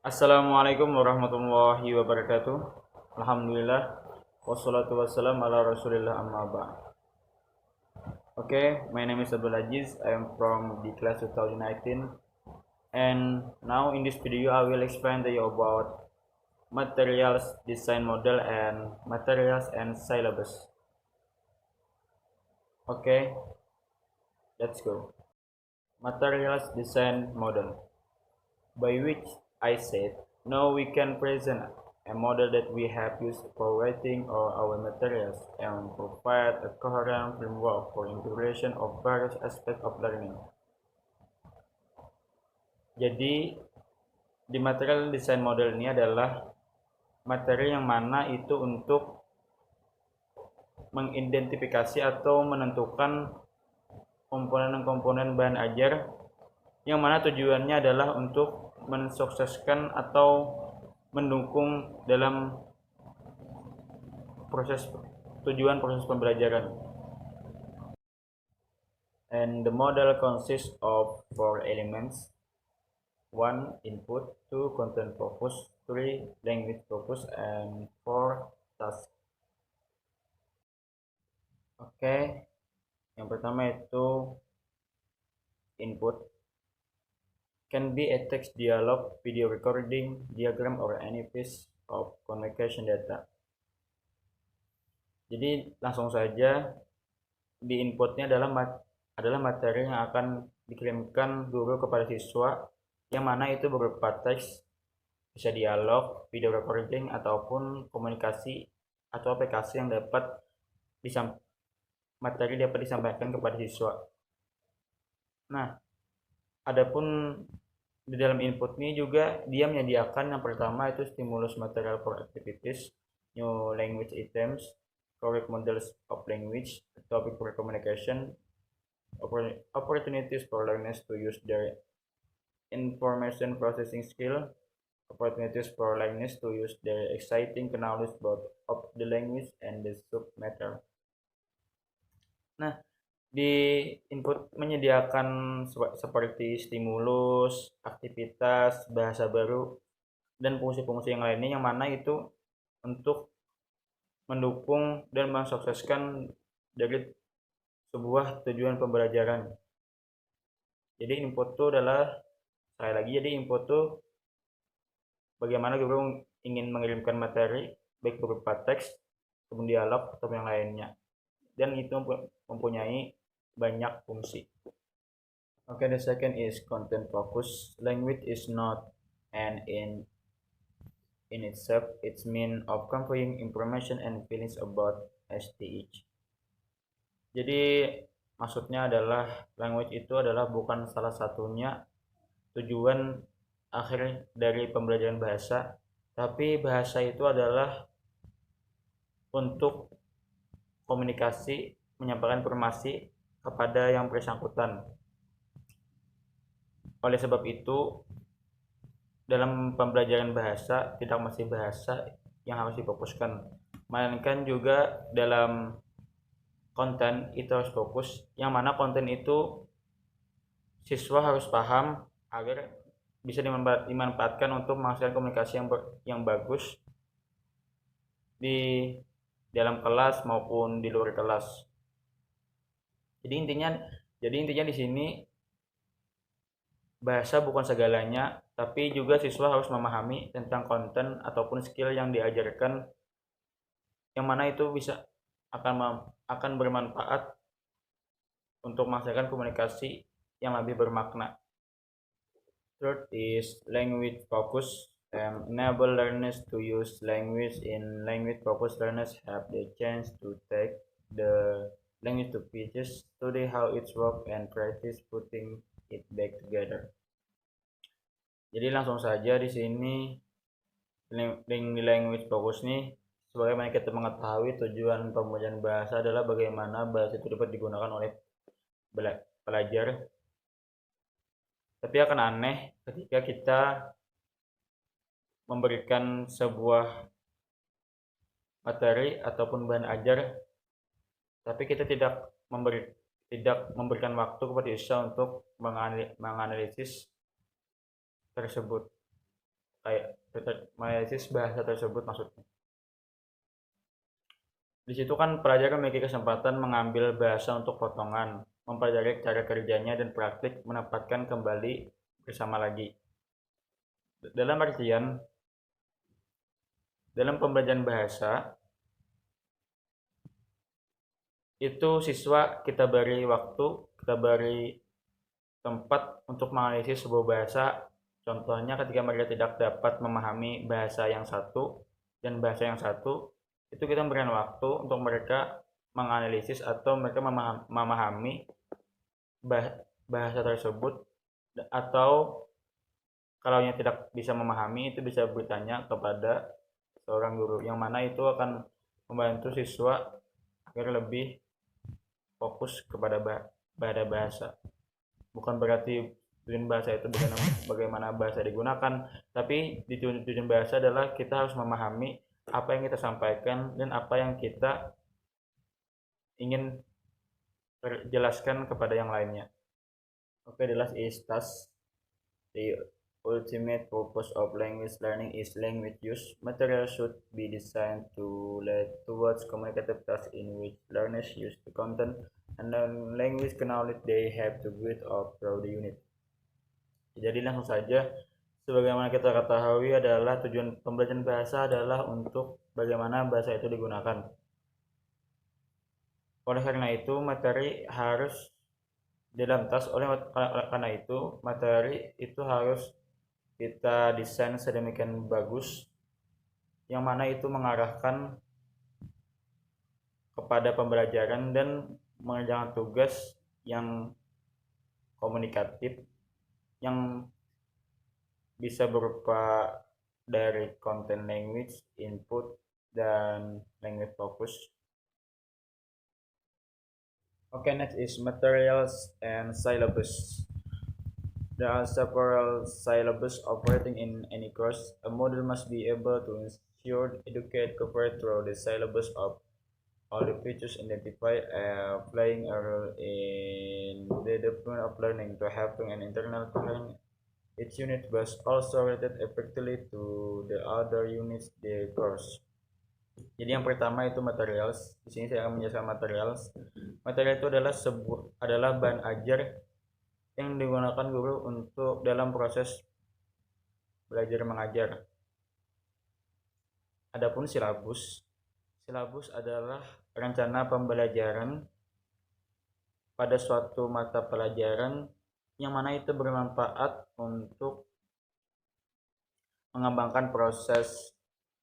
Assalamualaikum warahmatullahi wabarakatuh. Alhamdulillah wassalatu wassalam ala Rasulillah amma ba'd. Okay, my name is Abdul Aziz. I am from the class 2019, and now in this video I will explain to you about materials design model and materials and syllabus. Okay, let's go. Materials design model, by which I said, now we can present a model that we have used for writing or our materials and provide a coherent framework for integration of various aspects of learning. Jadi, di material design model ini adalah materi yang mana itu untuk mengidentifikasi atau menentukan komponen-komponen bahan ajar yang mana tujuannya adalah untuk mensukseskan atau mendukung dalam proses pembelajaran. And the model consists of 4 elements: 1 input, 2 content focus, 3 language focus, and 4 task. Oke, yang pertama itu input. Can be a text, dialog, video recording, diagram, or any piece of communication data. Jadi langsung saja di inputnya adalah materi yang akan dikirimkan guru kepada siswa, yang mana itu berupa teks, bisa dialog, video recording, ataupun komunikasi atau aplikasi yang materi dapat disampaikan kepada siswa. Nah, adapun di dalam input ini juga dia menyediakan yang pertama itu stimulus material for activities, new language items, correct models of language, topic for communication, opportunities for learners to use their information processing skill, opportunities for learners to use their exciting knowledge of the language and the subject matter. Nah, di input menyediakan seperti stimulus, aktivitas, bahasa baru, dan fungsi-fungsi yang lainnya yang mana itu untuk mendukung dan mensukseskan dari sebuah tujuan pembelajaran. Jadi input itu adalah, sekali lagi, jadi input itu bagaimana guru ingin mengirimkan materi baik berupa teks, kemudian dialog, atau yang lainnya. Dan itu mempunyai banyak fungsi. Okay, the second is content focus. Language is not an in itself, it's mean of conveying information and feelings about STH. Jadi maksudnya adalah language itu adalah bukan salah satunya tujuan akhir dari pembelajaran bahasa, tapi bahasa itu adalah untuk komunikasi, menyampaikan informasi kepada yang bersangkutan. Oleh sebab itu, dalam pembelajaran bahasa tidak mesti bahasa yang harus difokuskan, melainkan juga dalam konten itu harus fokus, yang mana konten itu siswa harus paham agar bisa dimanfaatkan untuk menghasilkan komunikasi yang bagus di dalam kelas maupun di luar kelas. Jadi intinya di sini bahasa bukan segalanya, tapi juga siswa harus memahami tentang konten ataupun skill yang diajarkan, yang mana itu bisa akan bermanfaat untuk menghasilkan komunikasi yang lebih bermakna. Third is language focus. Enable learners to use language. In language focus, learners have the chance to take the language to pieces, study how it works, and practice putting it back together. Jadi langsung saja di sini di language focus nih, sebagaimana kita mengetahui tujuan pembelajaran bahasa adalah bagaimana bahasa itu dapat digunakan oleh pelajar. Tapi akan aneh ketika kita memberikan sebuah materi ataupun bahan ajar, tapi kita tidak memberikan waktu kepada siswa untuk menganalisis tersebut. kayak menganalisis bahasa tersebut maksudnya. Di situ kan pelajar memiliki kesempatan mengambil bahasa untuk potongan, mempelajari cara kerjanya dan praktik menempatkan kembali bersama lagi. Dalam artian, dalam pembelajaran bahasa, itu siswa kita beri waktu, kita beri tempat untuk menganalisis sebuah bahasa. Contohnya ketika mereka tidak dapat memahami bahasa yang satu dan bahasa yang satu, itu kita memberikan waktu untuk mereka menganalisis atau mereka memahami bahasa tersebut, atau kalau yang tidak bisa memahami itu bisa bertanya kepada seorang guru, yang mana itu akan membantu siswa agar lebih fokus kepada bahasa. Bukan berarti tujuan bahasa itu bagaimana bahasa digunakan, tapi di tujuan bahasa adalah kita harus memahami apa yang kita sampaikan dan apa yang kita ingin jelaskan kepada yang lainnya. Okay, the last is task. The ultimate purpose of language learning is language use. Material should be designed to lead towards communicative tasks in which learners use the content and learn language knowledge they have to build up through the unit. Jadi langsung saja, sebagaimana kita ketahui adalah tujuan pembelajaran bahasa adalah untuk bagaimana bahasa itu digunakan. Oleh karena itu, materi harus dalam tas. Karena itu, materi itu harus kita desain sedemikian bagus, yang mana itu mengarahkan kepada pembelajaran dan mengerjakan tugas yang komunikatif, yang bisa berupa dari content language, input, dan language focus. Okay, next is materials and syllabus. There are several syllabus operating in any course. A model must be able to ensure educate covered through the syllabus of all the features identified, playing a role in the development of learning to helping an internal learning. Each unit was also related effectively to the other units the course. Jadi yang pertama itu materials. Di sini saya akan menjelaskan materials. Material itu adalah bahan ajar yang digunakan guru untuk dalam proses belajar mengajar. Adapun silabus adalah rencana pembelajaran pada suatu mata pelajaran yang mana itu bermanfaat untuk mengembangkan proses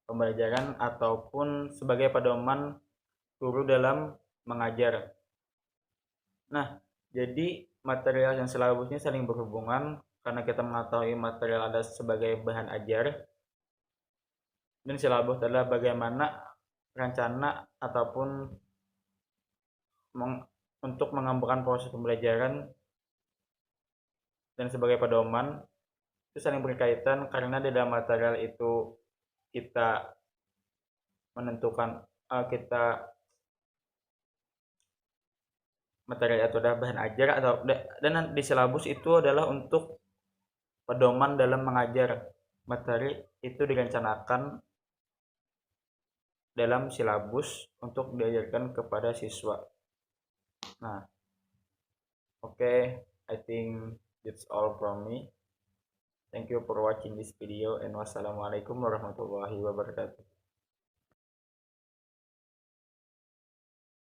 pembelajaran ataupun sebagai pedoman guru dalam mengajar. Nah, jadi material yang silabusnya saling berhubungan karena kita mengetahui material ada sebagai bahan ajar dan silabus adalah bagaimana rencana ataupun untuk mengembangkan proses pembelajaran dan sebagai pedoman itu saling berkaitan, karena di dalam material itu kita menentukan material itu adalah bahan ajar dan di silabus itu adalah untuk pedoman dalam mengajar. Materi itu direncanakan dalam silabus untuk diajarkan kepada siswa. Nah, okay, I think that's all from me. Thank you for watching this video and wassalamualaikum warahmatullahi wabarakatuh.